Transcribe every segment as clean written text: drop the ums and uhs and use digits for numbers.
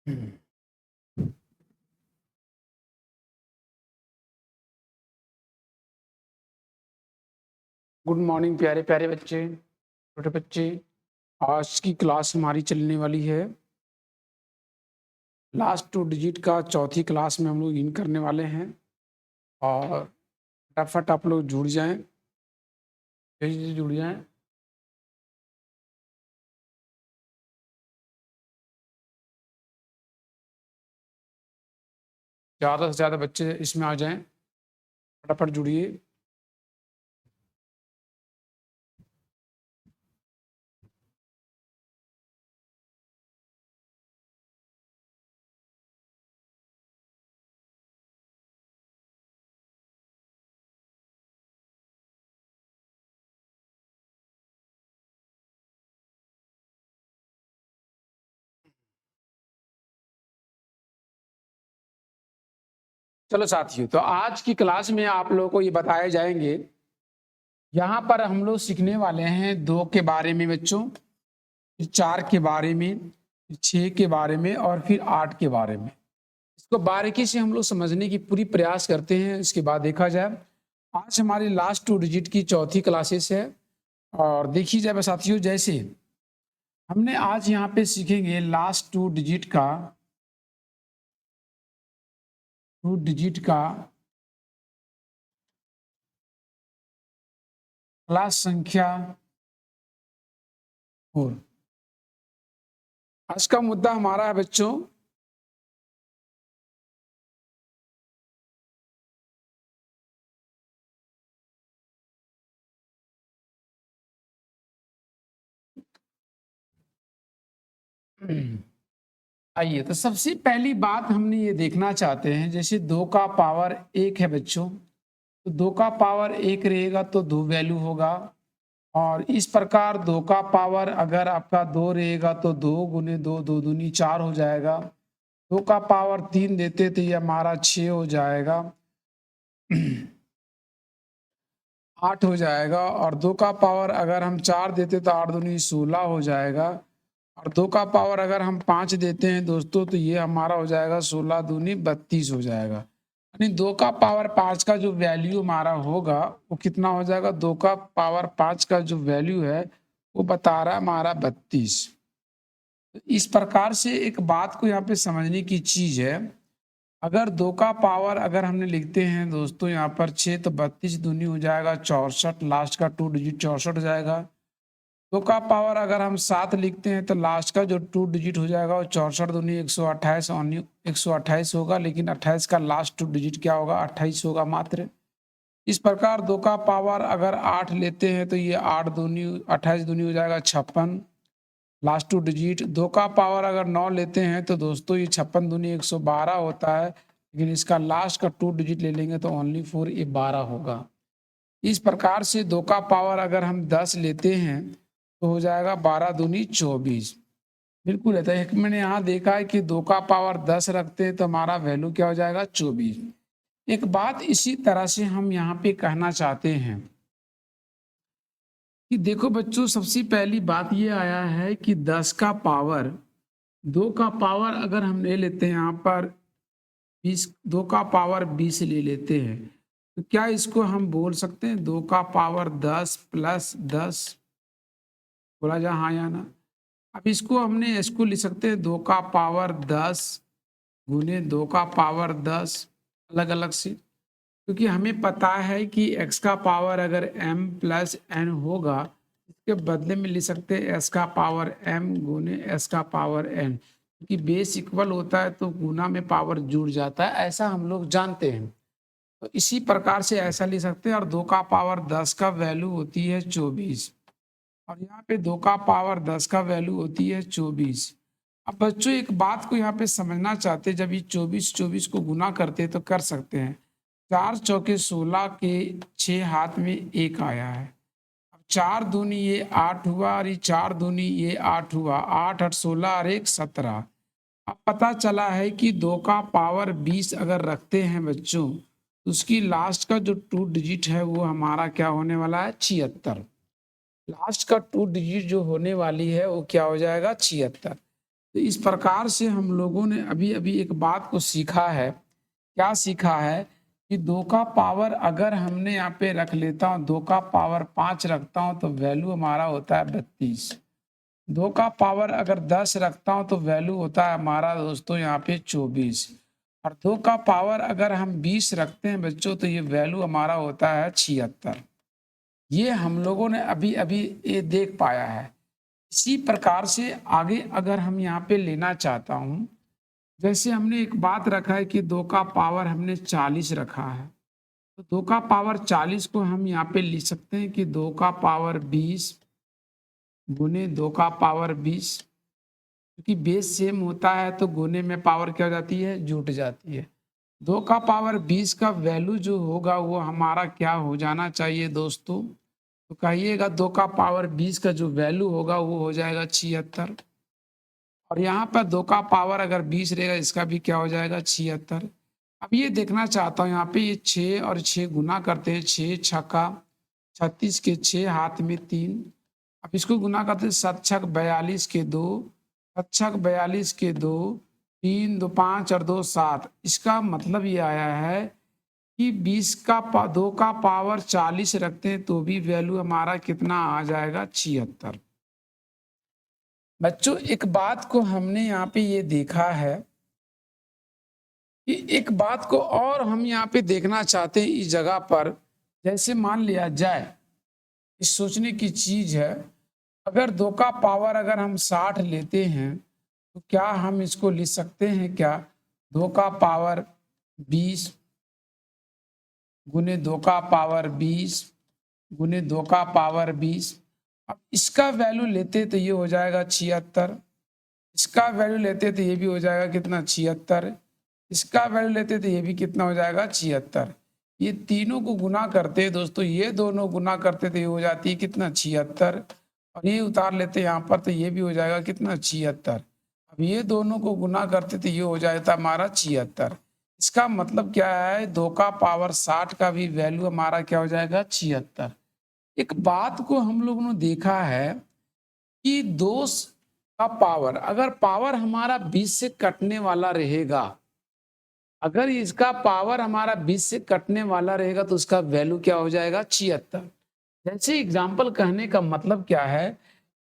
Good morning प्यारे प्यारे बच्चे, छोटे बच्चे। आज की क्लास हमारी चलने वाली है लास्ट 2 डिजिट का। चौथी क्लास में हम लोग इन करने वाले हैं और फटाफट आप लोग जुड़ जाएं, जल्दी से जुड़ जाएं। ज़्यादा से ज़्यादा बच्चे इसमें आ जाएं, फटाफट जुड़िए। चलो साथियों, तो आज की क्लास में आप लोगों को ये बताए जाएंगे। यहाँ पर हम लोग सीखने वाले हैं 2 के बारे में बच्चों, फिर 4 के बारे में, फिर 6 के बारे में और फिर 8 के बारे में। इसको बारीकी से हम लोग समझने की पूरी प्रयास करते हैं। इसके बाद देखा जाए, आज हमारी लास्ट 2 डिजिट की चौथी क्लासेस है। और देखी जाए साथियों, जैसे हमने आज यहाँ पे सीखेंगे लास्ट 2 डिजिट का क्लास संख्या 4। आज का मुद्दा हमारा है बच्चों आइए, तो सबसे पहली बात हमने ये देखना चाहते हैं, जैसे 2 का पावर 1 है बच्चों, तो 2 का पावर 1 रहेगा तो 2 वैल्यू होगा। और इस प्रकार 2 का पावर अगर आपका 2 रहेगा तो 2 गुने 2, 2 दूनी 4 हो जाएगा। 2 का पावर 3 देते तो ये हमारा 6 हो जाएगा, 8 हो जाएगा। और 2 का पावर अगर हम 4 देते तो 8 दूनी 16 हो जाएगा। और 2 का पावर अगर हम 5 देते हैं दोस्तों तो ये हमारा हो जाएगा 16 दूनी 32 हो जाएगा। यानी 2 का पावर 5 का जो वैल्यू हमारा होगा वो कितना हो जाएगा? 2 का पावर 5 का जो वैल्यू है वो बता रहा है हमारा 32। तो इस प्रकार से एक बात को यहाँ पे समझने की चीज है। अगर 2 का पावर अगर हमने लिखते हैं दोस्तों यहाँ पर 6, तो 32 दूनी हो जाएगा 64, लास्ट का 2 डिजिट 64 हो जाएगा। 2 का पावर अगर हम 7 लिखते हैं तो लास्ट का जो 2 डिजिट हो जाएगा वो 64 दूनी 128, ओनली 128 होगा, लेकिन 28 का लास्ट 2 डिजिट क्या होगा? 28 होगा मात्र। इस प्रकार 2 का पावर अगर 8 लेते हैं तो ये 8 दूनी 28 दूनी हो जाएगा 56, लास्ट 2 डिजिट। 2 का पावर अगर 9 लेते हैं तो दोस्तों ये 56 दूनी 112 होता है, लेकिन इसका लास्ट का 2 डिजिट ले लेंगे तो ओनली 4 ये 12 होगा। इस प्रकार से 2 का पावर अगर हम 10 लेते हैं तो हो जाएगा 12 दूनी 24। बिल्कुल है। तो एक मैंने यहाँ देखा है कि 2 का पावर 10 रखते हैं तो हमारा वैल्यू क्या हो जाएगा? 24। एक बात इसी तरह से हम यहाँ पे कहना चाहते हैं कि देखो बच्चों, सबसे पहली बात ये आया है कि 10 का पावर 2 का पावर अगर हम ले लेते हैं यहाँ पर 20, 2 का पावर 20 ले लेते हैं तो क्या इसको हम बोल सकते हैं 2 का पावर 10 प्लस 10? बोला जा हाँ या ना? अब इसको लिख सकते हैं 2 का पावर 10 गुने 2 का पावर 10 अलग अलग से, क्योंकि हमें पता है कि x का पावर अगर m प्लस n होगा, इसके बदले में लिख सकते हैं s का पावर m गुने s का पावर n, क्योंकि बेस इक्वल होता है तो गुना में पावर जुड़ जाता है, ऐसा हम लोग जानते हैं। तो इसी प्रकार से ऐसा लिख सकते हैं। और 2 का पावर 10 का वैल्यू होती है 24, और यहाँ पे 2 का पावर 10 का वैल्यू होती है 24। अब बच्चों एक बात को यहाँ पे समझना चाहते हैं, जब ये 24 को गुना करते तो कर सकते हैं 4 चौके 16 के 6 हाथ में 1 आया है। अब 4 दूनी ये 8 हुआ, और ये 4 दूनी ये 8 हुआ, 8 8 16 और 1 17। अब पता चला है कि 2 का पावर 20 अगर रखते हैं बच्चों तो उसकी लास्ट का जो 2 डिजिट है वो हमारा क्या होने वाला है? 76। लास्ट का 2 डिजिट जो होने वाली है वो क्या हो जाएगा? 76। तो इस प्रकार से हम लोगों ने अभी अभी एक बात को सीखा है। क्या सीखा है कि 2 का पावर अगर हमने यहाँ पे रख लेता हूँ, 2 का पावर 5 रखता हूँ तो वैल्यू हमारा होता है 32। 2 का पावर अगर 10 रखता हूँ तो वैल्यू होता है हमारा दोस्तों यहाँ पे 24। और 2 का पावर अगर हम 20 रखते हैं बच्चों तो ये वैल्यू हमारा होता है 76। ये हम लोगों ने अभी अभी ये देख पाया है। इसी प्रकार से आगे अगर हम यहाँ पे लेना चाहता हूँ, जैसे हमने एक बात रखा है कि 2 का पावर हमने 40 रखा है, तो 2 का पावर 40 को हम यहाँ पे लिख सकते हैं कि 2 का पावर 20 गुने 2 का पावर 20, क्योंकि बेस सेम होता है तो गुने में पावर क्या हो जाती है, जुट जाती है। 2 का पावर 20 का वैल्यू जो होगा वो हमारा क्या हो जाना चाहिए दोस्तों, तो कहिएगा 2 का पावर 20 का जो वैल्यू होगा वो हो जाएगा 76। और यहाँ पर 2 का पावर अगर 20 रहेगा इसका भी क्या हो जाएगा 76। अब ये देखना चाहता हूँ यहाँ पे ये 6 और 6 गुना करते हैं, 6 छक्का 36 के 6 हाथ में 3। अब इसको गुना करते हैं 7 छक 42 के 2, 7 छक 42 के 2, 3 2 5 और 2 7। इसका मतलब ये आया है कि 20 का 2 का पावर 40 रखते हैं तो भी वैल्यू हमारा कितना आ जाएगा 76। बच्चों एक बात को हमने यहाँ पे ये देखा है कि एक बात को और हम यहाँ पे देखना चाहते हैं इस जगह पर। जैसे मान लिया जाए, इस सोचने की चीज है, अगर 2 का पावर अगर हम 60 लेते हैं तो क्या हम इसको लिख सकते हैं क्या 2 का पावर 20 गुने 2 का पावर 20 गुने 2 का पावर 20। अब इसका वैल्यू लेते तो ये हो जाएगा 76, इसका वैल्यू लेते तो ये भी हो जाएगा कितना 76, इसका वैल्यू लेते तो ये भी कितना हो जाएगा 76। ये तीनों को गुना करते हैं दोस्तों, ये दोनों गुना करते तो ये हो जाती है कितना 76, और ये उतार लेते यहाँ पर तो ये भी हो जाएगा कितना 76। अब ये दोनों को गुना करते तो ये हो जाता हमारा 76। इसका मतलब क्या है 2 का पावर 60 का भी वैल्यू हमारा क्या हो जाएगा 76। एक बात को हम लोगों ने देखा है कि 2 का पावर अगर पावर हमारा 20 से कटने वाला रहेगा, अगर इसका पावर हमारा 20 से कटने वाला रहेगा तो उसका वैल्यू क्या हो जाएगा 76। जैसे एग्जाम्पल कहने का मतलब क्या है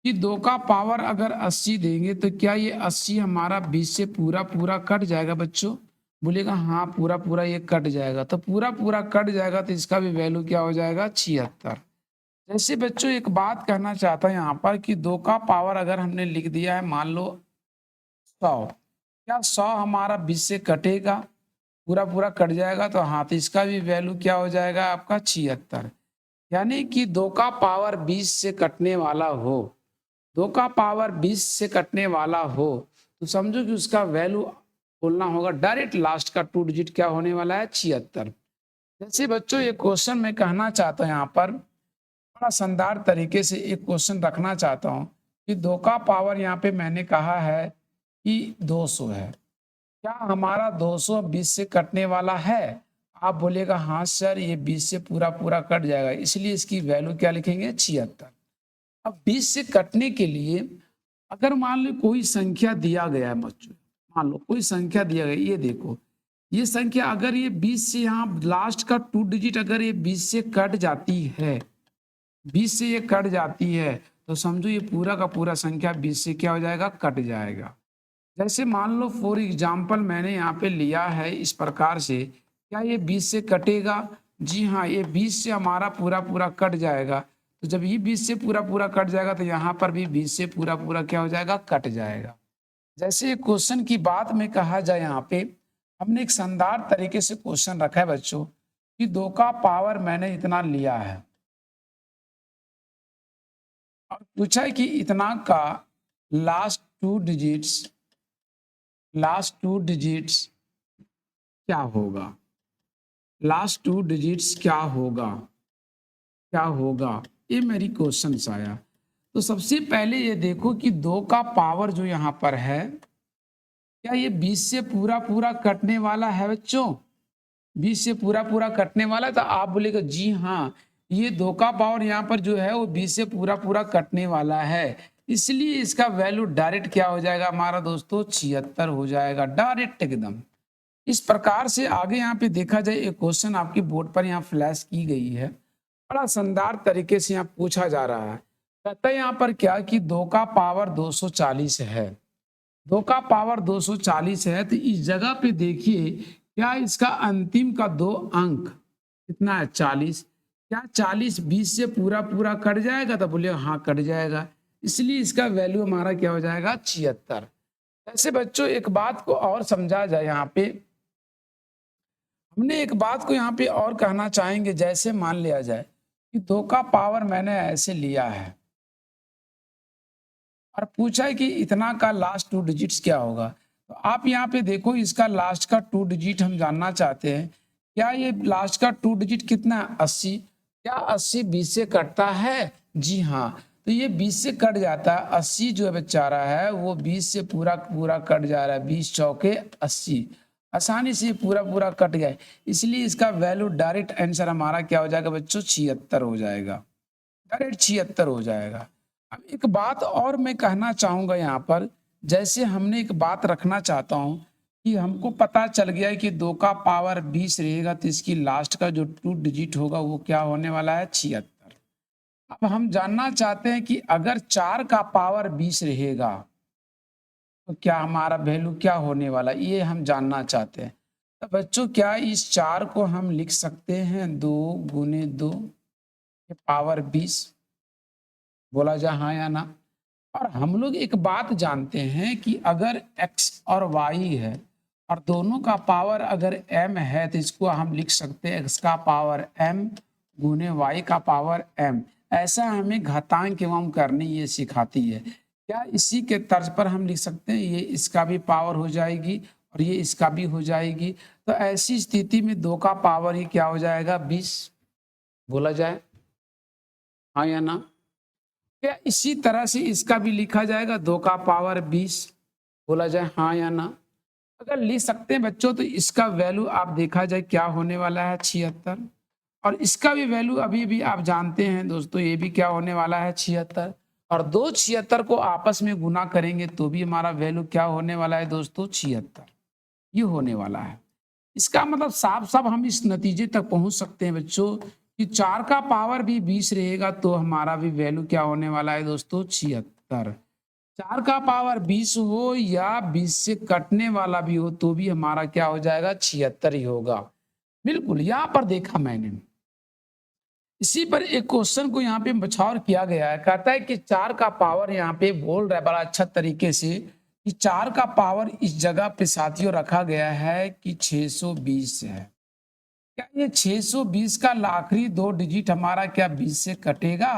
कि 2 का पावर अगर 80 देंगे तो क्या ये 80 हमारा 20 से पूरा पूरा कट जाएगा बच्चों? बोलेगा हाँ पूरा पूरा ये कट जाएगा, तो पूरा पूरा कट जाएगा तो इसका भी वैल्यू क्या हो जाएगा 76। जैसे बच्चों एक बात कहना चाहता हूँ यहाँ पर कि 2 का पावर अगर हमने लिख दिया है मान लो 100, क्या 100 हमारा 20 से कटेगा, पूरा पूरा कट जाएगा तो हाँ तो इसका भी वैल्यू क्या हो जाएगा आपका 76। यानी कि 2 का पावर 20 से कटने वाला हो, 2 का पावर 20 से कटने वाला हो तो समझो कि उसका वैल्यू बोलना होगा डायरेक्ट लास्ट का 2 डिजिट क्या होने वाला है 76। जैसे बच्चों ये क्वेश्चन मैं कहना चाहता हूँ यहाँ पर बड़ा शानदार तरीके से एक क्वेश्चन रखना चाहता हूँ कि 2 का पावर यहाँ पे मैंने कहा है कि 200 है, क्या हमारा 200 20 से कटने वाला है? आप बोलिएगा हाँ सर ये 20 से पूरा पूरा कट जाएगा, इसलिए इसकी वैल्यू क्या लिखेंगे 76। अब 20 से कटने के लिए अगर मान लो कोई संख्या दिया गया है बच्चों, मान लो कोई संख्या दिया गया, ये देखो ये संख्या अगर ये 20 से यहाँ लास्ट का 2 डिजिट अगर ये 20 से कट जाती है, 20 से ये कट जाती है तो समझो ये पूरा का पूरा संख्या 20 से क्या हो जाएगा कट जाएगा। जैसे मान लो फॉर एग्जाम्पल मैंने यहाँ पे लिया है इस प्रकार से, क्या ये 20 से कटेगा? जी हाँ ये 20 से हमारा पूरा पूरा कट जाएगा, तो जब ये 20 से पूरा पूरा कट जाएगा तो यहाँ पर भी 20 से पूरा पूरा क्या हो जाएगा कट जाएगा। जैसे क्वेश्चन की बात में कहा जाए यहाँ पे हमने एक शानदार तरीके से क्वेश्चन रखा है बच्चों कि 2 का पावर मैंने इतना लिया है और पूछा है कि इतना का लास्ट 2 डिजिट्स क्या होगा, लास्ट 2 डिजिट्स क्या होगा, क्या होगा, ये मेरी क्वेश्चन आया। तो सबसे पहले ये देखो कि 2 का पावर जो यहाँ पर है क्या ये 20 से पूरा पूरा कटने वाला है बच्चों? 20 से पूरा पूरा कटने वाला है, तो आप बोलेगा जी हाँ ये 2 का पावर यहाँ पर जो है वो 20 से पूरा पूरा कटने वाला है। इसलिए इसका वैल्यू डायरेक्ट क्या हो जाएगा हमारा दोस्तों 76 हो जाएगा डायरेक्ट एकदम। इस प्रकार से आगे यहाँ पे देखा जाए एक क्वेश्चन आपकी बोर्ड पर यहाँ फ्लैश की गई है, बड़ा शानदार तरीके से यहाँ पूछा जा रहा है। कहता है यहाँ पर क्या कि 2 का पावर 240 है। 2 का पावर 240 है तो इस जगह पे देखिए क्या इसका अंतिम का 2 अंक कितना है 40। क्या 40 20 से पूरा पूरा कट जाएगा तो बोलिए हाँ कट जाएगा, इसलिए इसका वैल्यू हमारा क्या हो जाएगा 76। ऐसे बच्चों एक बात को और समझा जाए यहाँ पे, हमने एक बात को यहाँ पे और कहना चाहेंगे, जैसे मान लिया जाए कि 2 का पावर मैंने ऐसे लिया है और पूछा है कि इतना का लास्ट 2 डिजिट्स क्या होगा। तो आप यहाँ पे देखो इसका लास्ट का 2 डिजिट हम जानना चाहते हैं। क्या ये लास्ट का 2 डिजिट कितना है 80। क्या 80 20 से कटता है? जी हाँ। तो ये 20 से कट जाता है, 80 जो बेचारा है वो 20 से पूरा पूरा कट जा रहा है, 20 चौके 80, आसानी से पूरा पूरा कट गया। इसलिए इसका वैल्यू डायरेक्ट आंसर हमारा क्या हो जाएगा बच्चों 76 हो जाएगा, डायरेक्ट 76 हो जाएगा। अब एक बात और मैं कहना चाहूँगा यहाँ पर, जैसे हमने एक बात रखना चाहता हूँ कि हमको पता चल गया है कि 2 का पावर 20 रहेगा तो इसकी लास्ट का जो 2 डिजिट होगा वो क्या होने वाला है 76। अब हम जानना चाहते हैं कि अगर 4 का पावर 20 रहेगा तो क्या हमारा वैल्यू क्या होने वाला है, ये हम जानना चाहते हैं। तो बच्चों क्या इस 4 को हम लिख सकते हैं 2 गुने 2 के पावर 20, बोला जाए हाँ या ना। और हम लोग एक बात जानते हैं कि अगर x और y है और दोनों का पावर अगर m है तो इसको हम लिख सकते हैं x का पावर m गुने y का पावर m। ऐसा हमें घातांक एवं करनी ये सिखाती है। क्या इसी के तर्ज पर हम लिख सकते हैं ये इसका भी पावर हो जाएगी और ये इसका भी हो जाएगी। तो ऐसी स्थिति में 2 का पावर ही क्या हो जाएगा 20, बोला जाए हाँ या ना। क्या इसी तरह से इसका भी लिखा जाएगा 2 का पावर 20, बोला जाए हाँ या ना। अगर लिख सकते हैं बच्चों तो इसका वैल्यू आप देखा जाए क्या होने वाला है 76, और इसका भी वैल्यू अभी भी आप जानते हैं दोस्तों ये भी क्या होने वाला है 76, और दो 76 को आपस में गुना करेंगे तो भी हमारा वैल्यू क्या होने वाला है दोस्तों 76, ये होने वाला है। इसका मतलब साफ साफ हम इस नतीजे तक पहुंच सकते हैं बच्चों कि 4 का पावर भी 20 रहेगा तो हमारा भी वैल्यू क्या होने वाला है दोस्तों 76। 4 का पावर 20 हो या 20 से कटने वाला भी हो तो भी हमारा क्या हो जाएगा 76 ही होगा। बिल्कुल यहाँ पर देखा मैंने, इसी पर एक क्वेश्चन को यहाँ पे बछावर किया गया है। कहता है कि 4 का पावर यहाँ पे बोल रहा है बड़ा अच्छा तरीके से कि 4 का पावर इस जगह पे साथियों रखा गया है कि 620 है। क्या ये 620 का आखिरी 2 डिजिट हमारा क्या 20 से कटेगा?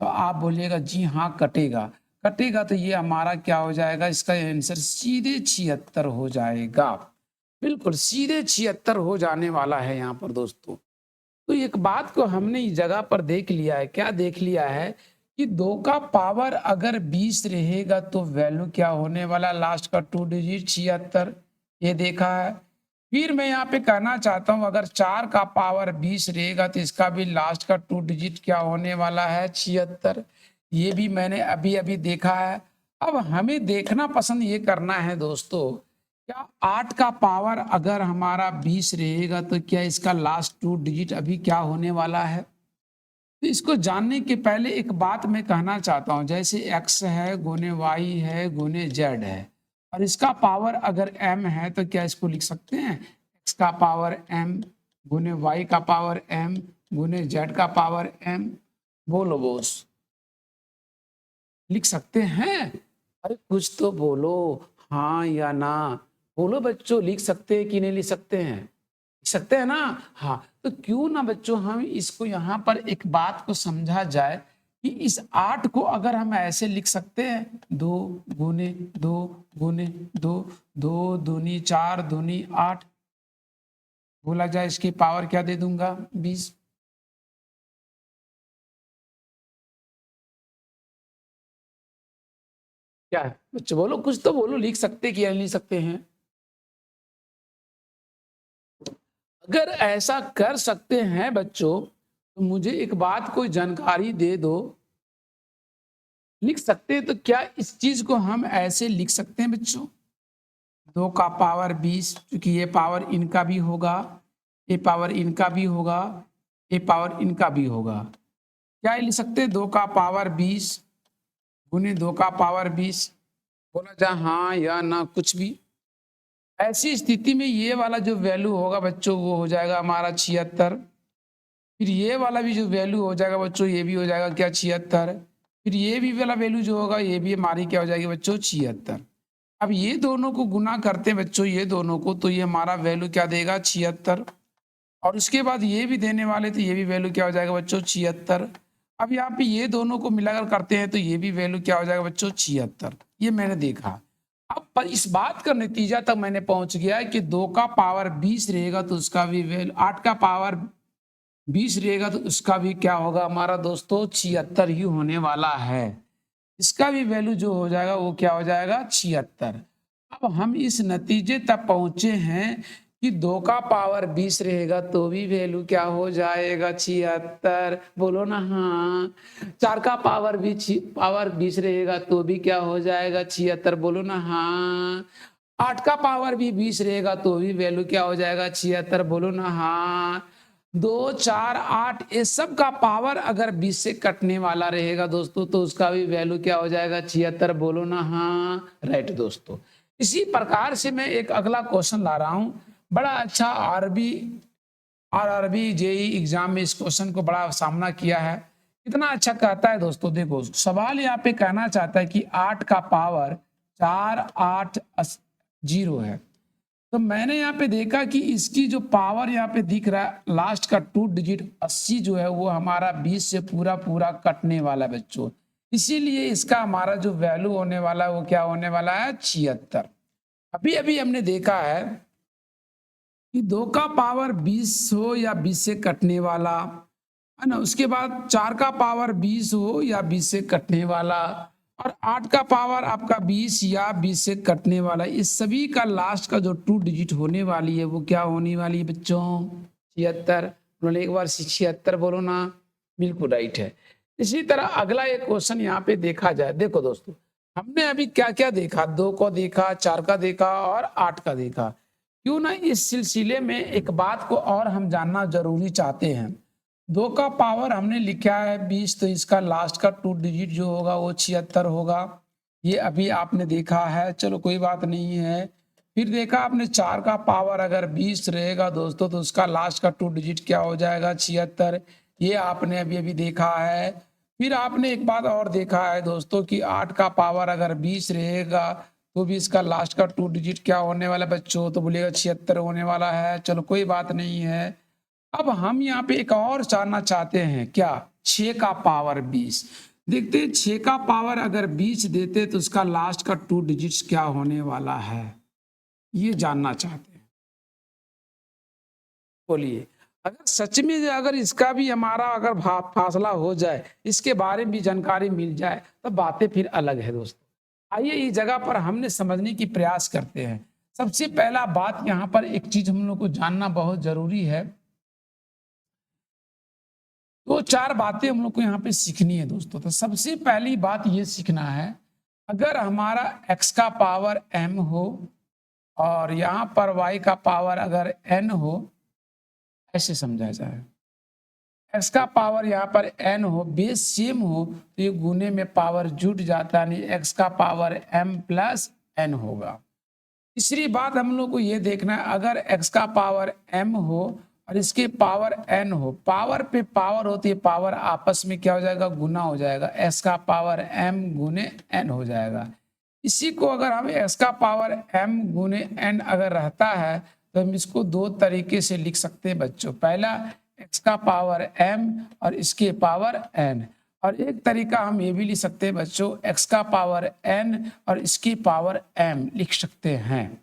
तो आप बोलिएगा जी हाँ कटेगा। कटेगा तो ये हमारा क्या हो जाएगा, इसका आंसर सीधे 76 हो जाएगा। बिल्कुल सीधे 76 हो जाने वाला है यहाँ पर दोस्तों। तो एक बात को हमने इस जगह पर देख लिया है, क्या देख लिया है कि 2 का पावर अगर 20 रहेगा तो वैल्यू क्या होने वाला लास्ट का 2 डिजिट 76, ये देखा है। फिर मैं यहाँ पे कहना चाहता हूँ अगर 4 का पावर 20 रहेगा तो इसका भी लास्ट का 2 डिजिट क्या होने वाला है 76, ये भी मैंने अभी अभी देखा है। अब हमें देखना पसंद ये करना है दोस्तों, क्या 8 का पावर अगर हमारा 20 रहेगा तो क्या इसका लास्ट 2 डिजिट अभी क्या होने वाला है? तो इसको जानने के पहले एक बात मैं कहना चाहता हूँ, जैसे x है गुने y है गुने z है और इसका पावर अगर m है तो क्या इसको लिख सकते हैं x का पावर m गुने y का पावर m गुने z का पावर m। बोलो बोस, लिख सकते हैं? अरे कुछ तो बोलो, हाँ या ना। बोलो बच्चों, लिख सकते हैं कि नहीं लिख सकते हैं? लिख सकते हैं ना। हाँ तो क्यों ना बच्चों हम इसको यहाँ पर एक बात को समझा जाए कि इस 8 को अगर हम ऐसे लिख सकते हैं 2 गुने 2 गुने 2, 2 दूनी 4 दूनी 8, बोला जाए इसकी पावर क्या दे दूंगा 20। क्या है बच्चों, बोलो कुछ तो बोलो, लिख सकते कि या नहीं लिख सकते हैं? अगर ऐसा कर सकते हैं बच्चों तो मुझे एक बात कोई जानकारी दे दो लिख सकते हैं। तो क्या इस चीज को हम ऐसे लिख सकते हैं बच्चों? 2 का पावर 20, क्योंकि ये पावर इनका भी होगा, ये पावर इनका भी होगा, ये पावर इनका भी होगा। क्या ये लिख सकते हैं 2 का पावर 20 गुने 2 का पावर 20? बोला जाए हाँ या ना, कुछ भी। ऐसी स्थिति में ये वाला जो वैल्यू होगा बच्चों वो हो जाएगा हमारा 76। फिर ये वाला भी जो वैल्यू हो जाएगा बच्चों ये भी हो जाएगा क्या 76। फिर ये भी वाला वैल्यू जो होगा ये भी हमारी क्या हो जाएगी बच्चों 76। अब ये दोनों को गुना करते हैं बच्चों, ये दोनों को, तो ये हमारा वैल्यू क्या देगा 76। और उसके बाद ये भी देने वाले तो ये भी वैल्यू क्या हो जाएगा बच्चों 76। अब यहाँ पे ये दोनों को मिलाकर करते हैं तो ये भी वैल्यू क्या हो जाएगा बच्चों 76। ये मैंने देखा। अब पर इस बात का नतीजा तक मैंने पहुंच गया है कि 2 का पावर 20 रहेगा तो उसका भी वैल्यू, 8 का पावर 20 रहेगा तो उसका भी क्या होगा हमारा दोस्तों 76 ही होने वाला है। इसका भी वैल्यू जो हो जाएगा वो क्या हो जाएगा 76। अब हम इस नतीजे तक पहुंचे हैं कि 2 का पावर 20 रहेगा तो भी वैल्यू क्या हो जाएगा 76। बोलो ना हाँ। 4 का पावर भी पावर 20 रहेगा तो भी क्या हो जाएगा 76। बोलो ना हाँ। 8 का पावर भी 20 रहेगा तो भी वैल्यू क्या हो जाएगा 76। बोलो ना हाँ। 2, 4, 8 ये सब का पावर अगर 20 से कटने वाला रहेगा दोस्तों तो उसका भी वैल्यू क्या हो जाएगा 76। बोलो ना हाँ। राइट दोस्तों। इसी प्रकार से मैं एक अगला क्वेश्चन ला रहा हूं। बड़ा अच्छा आरआरबी जेई एग्जाम में इस क्वेश्चन को बड़ा सामना किया है। कितना अच्छा कहता है दोस्तों, देखो सवाल यहाँ पे कहना चाहता है कि 8 का पावर 4, 8, 0 है। तो मैंने यहाँ पे देखा कि इसकी जो पावर यहाँ पे दिख रहा है लास्ट का 2 डिजिट 80 जो है वो हमारा 20 से पूरा पूरा कटने वाला है बच्चों। इसीलिए इसका हमारा जो वैल्यू होने वाला है वो क्या होने वाला है 76। अभी अभी हमने देखा है कि 2 का पावर 20 हो या 20 से कटने वाला है ना, उसके बाद 4 का पावर 20 हो या 20 से कटने वाला, और 8 का पावर आपका 20 या 20 से कटने वाला, इस सभी का लास्ट का जो 2 डिजिट होने वाली है वो क्या होने वाली है बच्चों 76। बोलो एक बार 76 बोलो ना। बिल्कुल राइट है। इसी तरह अगला एक क्वेश्चन यहाँ पे देखा जाए। देखो दोस्तों हमने अभी क्या क्या देखा, 2 को देखा, 4 का देखा और 8 का देखा। क्यों ना इस सिलसिले में एक बात को और हम जानना जरूरी चाहते हैं। 2 का पावर हमने लिखा है 20 तो इसका लास्ट का 2 डिजिट जो होगा वो 76 होगा। ये अभी आपने देखा है, चलो कोई बात नहीं है। फिर देखा आपने 4 का पावर अगर 20 रहेगा दोस्तों तो उसका लास्ट का 2 डिजिट क्या हो जाएगा 76। ये आपने अभी अभी देखा है। फिर आपने एक बात और देखा है दोस्तों कि 8 का पावर अगर 20 रहेगा तो भी इसका लास्ट का 2 डिजिट क्या होने वाला है बच्चों, तो बोलिएगा 76 होने वाला है। चलो कोई बात नहीं है। अब हम यहाँ पे एक और जानना चाहते हैं क्या, 6 का पावर 20। देखते हैं 6 का पावर अगर 20 देते तो उसका लास्ट का 2 डिजिट्स क्या होने वाला है, ये जानना चाहते हैं। बोलिए अगर सच में अगर इसका भी हमारा अगर फासला हो जाए, इसके बारे में भी जानकारी मिल जाए तो बातें फिर अलग है दोस्तों। आइए इस जगह पर हमने समझने की प्रयास करते हैं। सबसे पहला बात यहाँ पर एक चीज हम लोग को जानना बहुत जरूरी है। तो 4 बातें हम लोग को यहाँ पे सीखनी है दोस्तों। तो सबसे पहली बात ये सीखना है, अगर हमारा x का पावर m हो और यहाँ पर y का पावर अगर n हो, ऐसे समझा जाए। x का पावर यहाँ पर n हो, बेस सेम हो तो ये गुने में पावर जुट जाता है, यानी x का पावर m प्लस n होगा। तीसरी बात हम लोग को ये देखना है, अगर x का पावर m हो और इसके पावर n हो, पावर पे पावर होती है, पावर आपस में क्या हो जाएगा गुना हो जाएगा, x का पावर m गुने n हो जाएगा। इसी को अगर हम x का पावर m गुने n अगर रहता है तो हम इसको 2 तरीके से लिख सकते हैं बच्चों। पहला x का पावर m और इसके पावर n, और एक तरीका हम ये भी लिख सकते हैं बच्चों x का पावर n और इसकी पावर m लिख सकते हैं।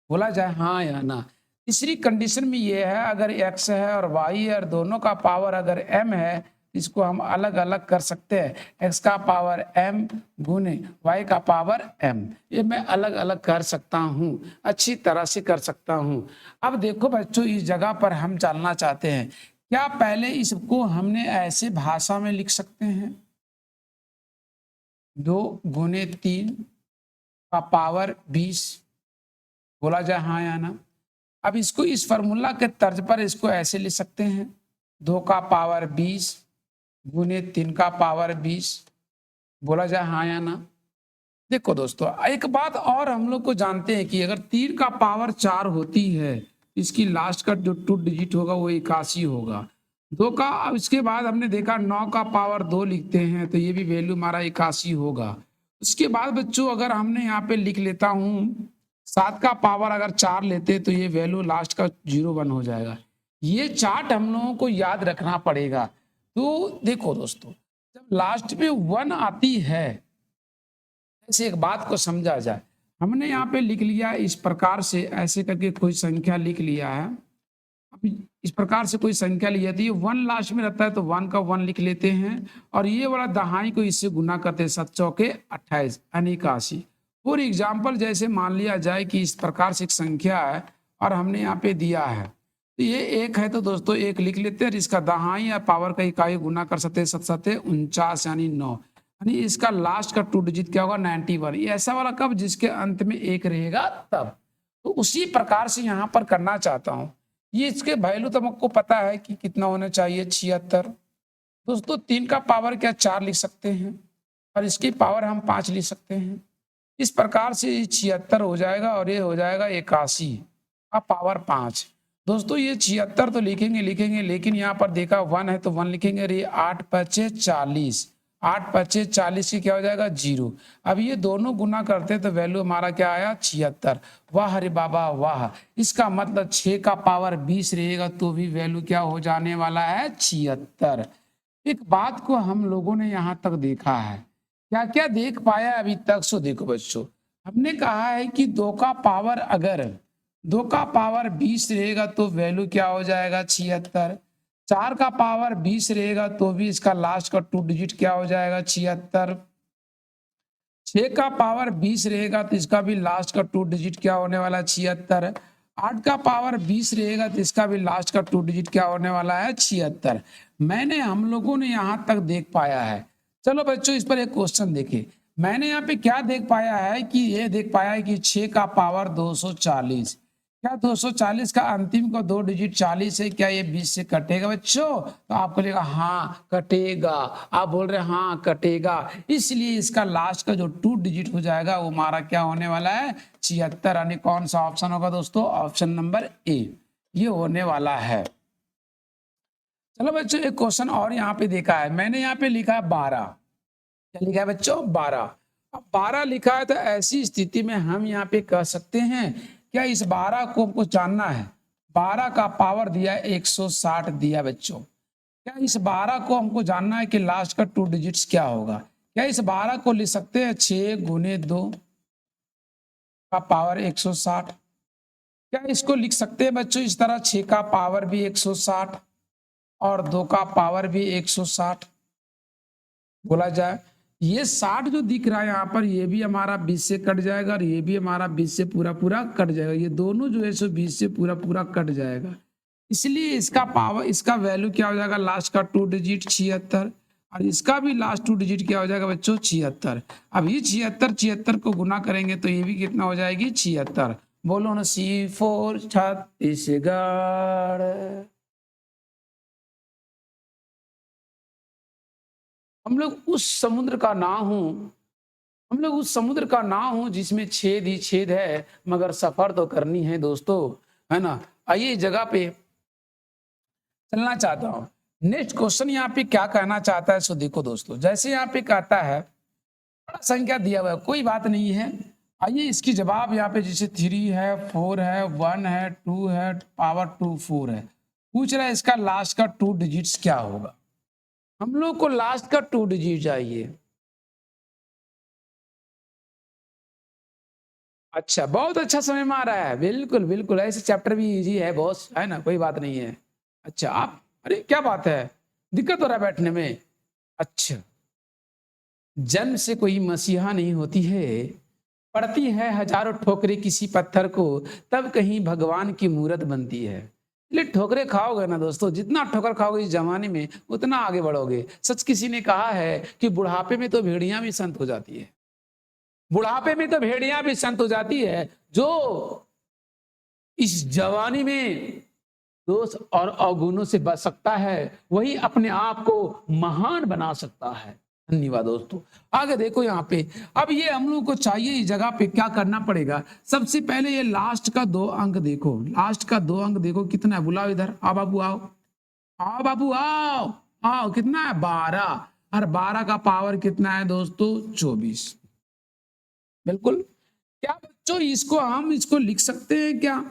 बोला जाए हाँ या ना। तीसरी कंडीशन में ये है, अगर x है और y है और दोनों का पावर अगर m है, इसको हम अलग अलग कर सकते हैं, x का पावर m गुने y का पावर m। ये मैं अलग अलग कर सकता हूँ, अच्छी तरह से कर सकता हूँ। अब देखो बच्चों इस जगह पर हम जानना चाहते हैं, क्या पहले इसको हमने ऐसे भाषा में लिख सकते हैं? 2 × 3 का पावर 20, बोला जाए हाँ या ना। अब इसको इस फॉर्मूला के तर्ज पर इसको ऐसे लिख सकते हैं, 2 का पावर 20 गुने 3 का पावर 20, बोला जाए हाँ या ना। देखो दोस्तों, एक बात और हम लोग को जानते हैं कि अगर 3 का पावर 4 होती है, इसकी लास्ट का जो 2 डिजिट होगा वो 81 होगा। 2 का, अब इसके बाद हमने देखा 9 का पावर 2 लिखते हैं तो ये भी वैल्यू हमारा 81 होगा। उसके बाद बच्चों अगर हमने यहाँ पे लिख लेता हूँ 7 का पावर अगर 4 लेते तो ये वैल्यू लास्ट का 01 हो जाएगा। ये चार्ट हम लोगों को याद रखना पड़ेगा। तो देखो दोस्तों, जब लास्ट में 1 आती है, ऐसे एक बात को समझा जाए, हमने यहाँ पे लिख लिया इस प्रकार से, ऐसे करके कोई संख्या लिख लिया है। अभी इस प्रकार से कोई संख्या ली जाती है, 1 लास्ट में रहता है तो 1 का 1 लिख लेते हैं और ये वाला दहाई को इससे गुना करते हैं, 7 चौके 28 यानी 81। फॉर एग्जाम्पल जैसे मान लिया जाए कि इस प्रकार से एक संख्या है और हमने यहाँ पे दिया है, तो ये 1 है तो दोस्तों 1 लिख लेते हैं और इसका दहाई या पावर का इकाई गुना कर सकते हैं, 7 7 49 यानी 9, यानी इसका लास्ट का 2 डिजिट क्या होगा 91। ये ऐसा वाला कब, जिसके अंत में 1 रहेगा तब। तो उसी प्रकार से यहाँ पर करना चाहता हूँ। ये इसके वैल्यू तो हमको पता है कि कितना होना चाहिए, 76। दोस्तों 3 का पावर क्या 4 लिख सकते हैं और इसकी पावर हम 5 लिख सकते हैं। इस प्रकार से 76 हो जाएगा और ये हो जाएगा 81 का पावर 5। दोस्तों ये 76 तो लिखेंगे लेकिन यहाँ पर देखा 1 है तो 1 लिखेंगे और ये 8 5 40, 8 5 40 की क्या हो जाएगा 0। अब ये दोनों गुना करते हैं तो वैल्यू हमारा क्या आया 76। वाह रे बाबा वाह, इसका मतलब 6 का पावर 20 रहेगा तो भी वैल्यू क्या हो जाने वाला है 76। एक बात को हम लोगों ने यहाँ तक देखा है, क्या क्या देख पाया अभी तक। सो देखो बच्चों, हमने कहा है कि 2 का पावर अगर 2 का पावर 20 रहेगा तो वैल्यू क्या हो जाएगा 76। 4 का पावर 20 रहेगा तो भी इसका लास्ट का 2 डिजिट क्या हो जाएगा 76। 6 का पावर 20 रहेगा तो इसका भी लास्ट का 2 डिजिट क्या होने वाला 76। 8 का पावर 20 रहेगा तो इसका भी लास्ट का 2 डिजिट क्या होने वाला है 76। मैंने हम लोगों ने यहाँ तक देख पाया है। चलो बच्चों इस पर एक क्वेश्चन देखिए, मैंने यहाँ पे क्या देख पाया है कि ये देख पाया है कि 6 का पावर 240, क्या 240 का अंतिम का 2 डिजिट 40 है, क्या ये 20 से कटेगा बच्चों? तो आपको लगेगा हाँ कटेगा, आप बोल रहे हैं हाँ कटेगा, इसलिए इसका लास्ट का जो 2 डिजिट हो जाएगा वो हमारा क्या होने वाला है 76। यानी कौन सा ऑप्शन होगा दोस्तों? ऑप्शन नंबर ए ये होने वाला है। चलो बच्चों एक क्वेश्चन और यहाँ पे देखा है, मैंने यहाँ पे लिखा है 12। क्या लिखा है बच्चों? 12। अब 12 लिखा है तो ऐसी स्थिति में हम यहाँ पे कह सकते हैं, क्या इस 12 को हमको जानना है, 12 का पावर दिया है 160 दिया बच्चों, क्या इस 12 को हमको जानना है कि लास्ट का 2 डिजिट्स क्या होगा? क्या इस 12 को लिख सकते हैं 6 गुने 2 का पावर 160? क्या इसको लिख सकते हैं बच्चों इस तरह 6 का पावर भी 160 और 2 का पावर भी 160? बोला जाए ये 60 जो दिख रहा है यहाँ पर, ये भी हमारा 20 से कट जाएगा और ये भी हमारा 20 से पूरा पूरा कट जाएगा, ये दोनों जो है सो 20 से पूरा पूरा कट जाएगा, इसलिए इसका पावर, इसका वैल्यू क्या हो जाएगा लास्ट का 2 डिजिट 76 और इसका भी लास्ट 2 डिजिट क्या हो जाएगा बच्चों 76। अब ये 76 को गुना करेंगे तो ये भी कितना हो जाएगी 76। बोलो ना C4 छत्तीसगढ़। हम लोग उस समुद्र का ना हूं, हम लोग उस समुद्र का ना हूं जिसमें छेद ही छेद है, मगर सफर तो करनी है दोस्तों, है ना। आइए इस जगह पे चलना चाहता हूं। नेक्स्ट क्वेश्चन यहाँ पे क्या कहना चाहता है, सो देखो दोस्तों, जैसे यहाँ पे कहता है बड़ा संख्या दिया हुआ है, कोई बात नहीं है। आइए इसकी जवाब यहाँ पे जैसे 3 है 4 है 1 है 2 है पावर 2 4 है, पूछ रहा है इसका लास्ट का 2 डिजिट्स क्या होगा। हम लोग को लास्ट का 2 डिजिट चाहिए। अच्छा, बहुत अच्छा समय में आ रहा है, बिल्कुल बिल्कुल, ऐसे चैप्टर भी इजी है बॉस, है ना, कोई बात नहीं है। अच्छा आप, अरे क्या बात है, दिक्कत हो रहा है बैठने में? अच्छा, जन्म से कोई मसीहा नहीं होती है, पड़ती है हजारों ठोकरें किसी पत्थर को, तब कहीं भगवान की मूरत बनती है। इसलिए ठोकरें खाओगे ना दोस्तों, जितना ठोकर खाओगे इस जमाने में उतना आगे बढ़ोगे। सच किसी ने कहा है कि बुढ़ापे में तो भेड़ियां भी संत हो जाती है। बुढ़ापे में तो भेड़ियां भी संत हो जाती है। जो इस जवानी में दोष और अवगुणों से बच सकता है, वही अपने आप को महान बना सकता है। धन्यवाद दोस्तों। आगे देखो यहाँ पे, अब ये हम लोग को चाहिए इस जगह पे क्या करना पड़ेगा। सबसे पहले ये लास्ट का 2 अंक देखो, लास्ट का 2 अंक देखो कितना है। बुलाओ इधर, आओ बाबू आओ, आओ बाबू आओ, आओ कितना है 12, और 12 का पावर कितना है दोस्तों 24। बिल्कुल। क्या बच्चों इसको लिख सकते हैं क्या?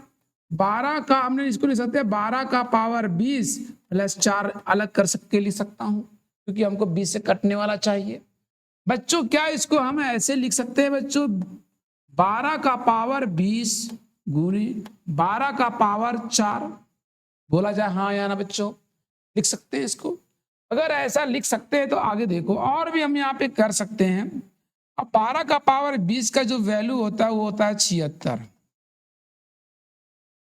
12 का हमने इसको लिख सकते हैं 12 का पावर 20 प्लस 4 अलग कर सकते लिख सकता हूं, क्योंकि हमको 20 से कटने वाला चाहिए। बच्चों क्या इसको हम ऐसे लिख सकते हैं बच्चों, 12 का पावर 20 गुणे 12 का पावर 4, बोला जाए हाँ या ना बच्चों, लिख सकते हैं इसको। अगर ऐसा लिख सकते हैं तो आगे देखो और भी हम यहाँ पे कर सकते हैं। अब 12 का पावर 20 का जो वैल्यू होता है वो होता है 76।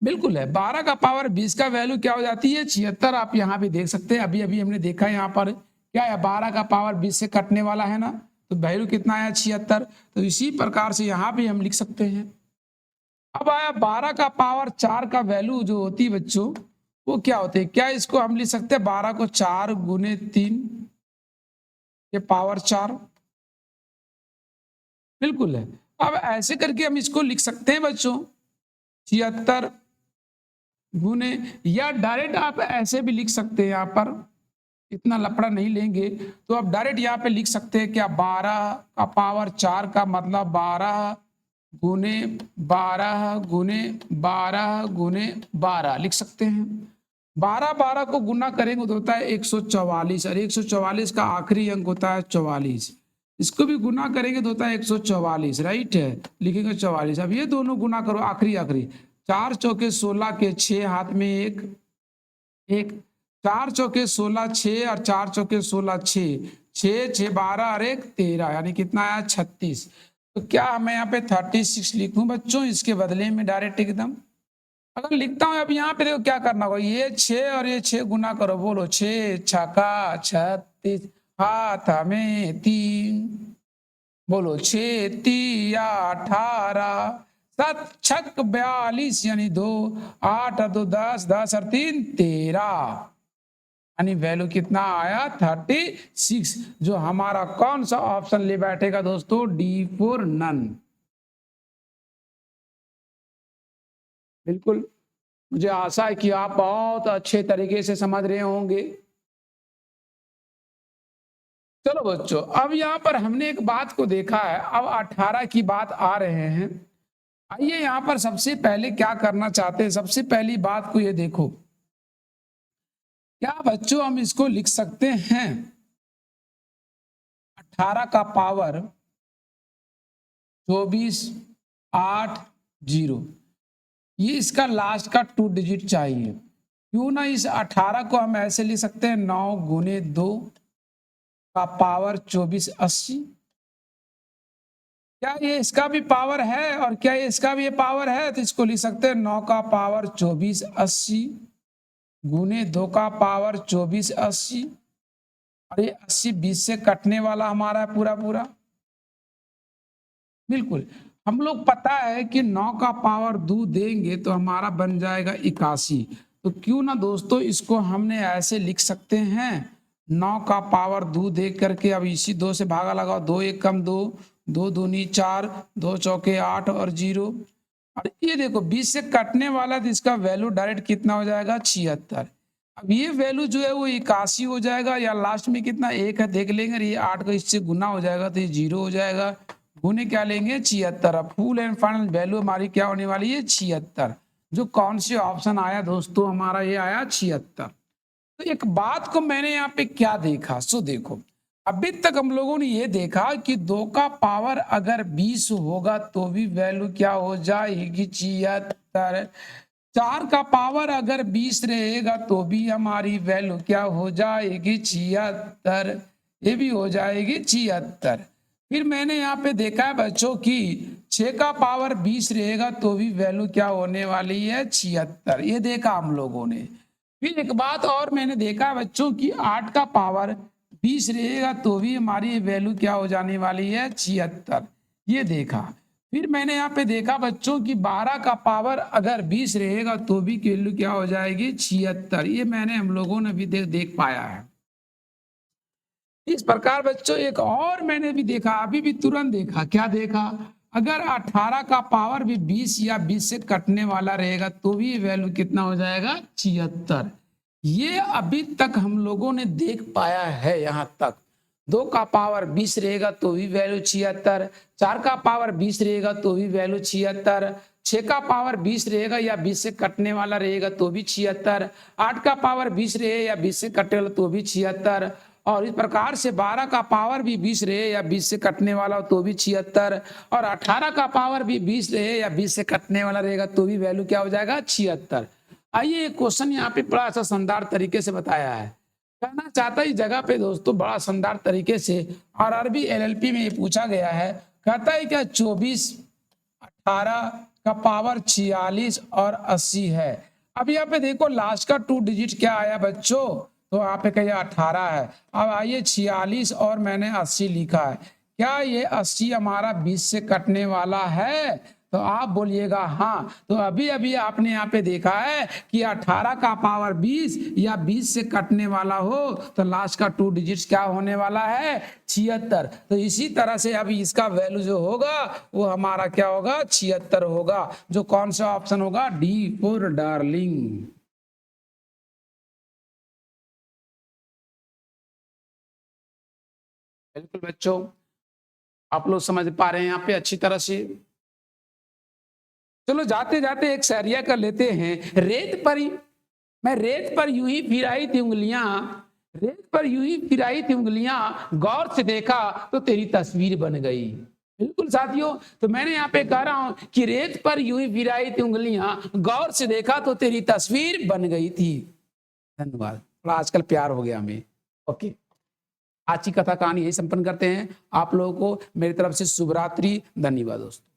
बिल्कुल है, 12 का पावर 20 का वैल्यू क्या हो जाती है 76। आप यहाँ पे देख सकते हैं, अभी अभी हमने देखा यहाँ पर क्या है, 12 का पावर 20 से कटने वाला है ना, तो वैल्यू कितना आया 76। तो इसी प्रकार से यहाँ पे हम लिख सकते हैं। अब आया 12 का पावर 4 का वैल्यू जो होती है बच्चों, वो क्या होते हैं, क्या इसको हम लिख सकते हैं 12 को 4 गुने 3 ये पावर 4। बिल्कुल है। अब ऐसे करके हम इसको लिख सकते हैं बच्चों 76 गुने, या डायरेक्ट आप ऐसे भी लिख सकते हैं, यहाँ पर इतना लफड़ा नहीं लेंगे तो आप डायरेक्ट यहाँ पे लिख सकते हैं क्या 12 का पावर 4 का मतलब 12 गुने 12 गुने 12 गुने 12 लिख सकते हैं। 12 12 को गुना करेंगे तो होता है 144, और 144 का आखिरी अंक होता है 44। इसको भी गुना करेंगे तो होता है 144, राइट है, लिखेंगे 44। अब ये दोनों गुना करो आखिरी आखिरी, 4 चौके 16 के 6 हाथ में एक एक, 4 चौके 16 6 और 4 चौके 16 6 6 6 12 और 1 13, यानी कितना आया 36। तो क्या मैं यहाँ पे 36 लिखूं बच्चों इसके बदले में डायरेक्ट एकदम, अगर लिखता हूं अब यहाँ पे देखो क्या करना होगा, ये 6 और ये 6 गुना करो, बोलो 6 छक्का 36 हाथ में 3, बोलो 6 3 18 7 छक 42 यानी 2 8 और 2 10 10 और 3 13, यानी वैल्यू कितना आया 36, जो हमारा कौन सा ऑप्शन ले बैठेगा दोस्तों, D4 नन। बिल्कुल, मुझे आशा है कि आप बहुत अच्छे तरीके से समझ रहे होंगे। चलो बच्चों, अब यहाँ पर हमने एक बात को देखा है, अब 18 की बात आ रहे हैं। आइए यहाँ पर सबसे पहले क्या करना चाहते हैं, सबसे पहली बात को ये देखो, क्या बच्चों हम इसको लिख सकते हैं 18 का पावर 24 8 0, ये इसका लास्ट का 2 डिजिट चाहिए। क्यों ना इस 18 को हम ऐसे लिख सकते हैं 9 गुने 2 का पावर 24 80। क्या ये इसका भी पावर है और क्या ये इसका भी ये पावर है, तो इसको लिख सकते हैं 9 का पावर 24 80 गुने 2 का पावर 24 80, और ये 80 20 से कटने वाला हमारा है पूरा पूरा। बिल्कुल, हम लोग पता है कि 9 का पावर 2 देंगे तो हमारा बन जाएगा 81। तो क्यों ना दोस्तों इसको हमने ऐसे लिख सकते हैं 9 का पावर 2 दे करके, अब इसी 2 से भागा लगाओ, 2 1 कम 2 2 दूनी 4 2 चौके 8 और 0, और ये देखो 20 से कटने वाला तो इसका वैल्यू डायरेक्ट कितना हो जाएगा 76। अब ये वैल्यू जो है वो 81 हो जाएगा, या लास्ट में कितना 1 है देख लेंगे, ये 8 का इससे गुना हो जाएगा तो ये 0 हो जाएगा, गुने क्या लेंगे 76। अब फुल एंड फाइनल वैल्यू हमारी क्या होने वाली है 76, जो कौन से ऑप्शन आया दोस्तों, हमारा ये आया 76। तो एक बात को मैंने यहाँ पे क्या देखा, सो देखो अभी तक हम लोगों ने ये देखा कि 2 का पावर अगर 20 होगा तो भी वैल्यू क्या हो जाएगी 76, 4 का पावर अगर 20 रहेगा तो भी हमारी वैल्यू क्या हो जाएगी 76, ये भी हो जाएगी 76। फिर मैंने यहाँ पे देखा है बच्चों की 6 का पावर 20 रहेगा तो भी वैल्यू क्या होने वाली है 76। ये देखा हम लोगों ने। फिर एक बात और मैंने देखा बच्चों की 8 का पावर 20 रहेगा तो भी हमारी वैल्यू क्या हो जाने वाली है 76। ये देखा। फिर मैंने यहाँ पे देखा बच्चों की 12 का पावर अगर 20 रहेगा तो भी वैल्यू क्या हो जाएगी 76। ये मैंने हम लोगों ने भी देख पाया है। इस प्रकार बच्चों एक और मैंने भी देखा, अभी भी तुरंत देखा। क्या देखा? अगर 18 का पावर भी 20 या 20 से कटने वाला रहेगा तो भी वैल्यू कितना हो जाएगा 76। ये अभी तक हम लोगों ने देख पाया है यहाँ तक। 2 का पावर 20 रहेगा तो भी वैल्यू 76, 4 का पावर 20 रहेगा तो भी वैल्यू 76, 6 का पावर 20 रहेगा या 20 से कटने वाला रहेगा तो भी 76, 8 का पावर 20 रहे या 20 से कटने वाला तो भी 76, और इस प्रकार से 12 का पावर भी 20 रहे या 20 से कटने वाला हो तो भी 76, और 18 का पावर भी 20 रहे या 20 से कटने वाला रहेगा तो भी वैल्यू क्या हो जाएगा 76। आइए एक क्वेश्चन यहाँ पे बड़ा सा शानदार तरीके से बताया है। कहना चाहता है इस जगह पे दोस्तों बड़ा शानदार तरीके से आरआरबी एलएलपी में ये पूछा गया है। कहता है क्या 24, 18 का पावर 46 और 80 है। अब यहाँ पे देखो लास्ट का 2 डिजिट क्या आया बच्चों, तो यहाँ पे कहिए 18 है। अब आइए 46 और मैंने 80 लिखा है। क्या ये 80 हमारा 20 से कटने वाला है? तो आप बोलिएगा हाँ। तो अभी अभी आपने यहाँ पे देखा है कि 18 का पावर 20 या 20 से कटने वाला हो तो लास्ट का 2 डिजिट्स क्या होने वाला है 76। तो इसी तरह से अभी इसका वैल्यू जो होगा वो हमारा क्या होगा 76 होगा। जो कौन सा ऑप्शन होगा? D for darling. बिल्कुल बच्चों, आप लोग समझ पा रहे हैं यहाँ पे अच्छी तरह से। चलो जाते जाते एक सैरिया कर लेते हैं। मैं रेत पर यूं ही फिराई थी उंगलियां, रेत पर यूं ही फिराई थी उंगलियां, गौर से देखा तो तेरी तस्वीर बन गई। बिल्कुल साथियों, तो मैंने यहाँ पे कह रहा हूं कि रेत पर यूं ही फिराई थी उंगलियां, गौर से देखा तो तेरी तस्वीर बन गई थी। धन्यवाद। थोड़ा आजकल प्यार हो गया हमें। ओके, आज की कथा कहानी यही संपन्न करते हैं। आप लोगों को मेरी तरफ से शुभ रात्रि। धन्यवाद दोस्तों।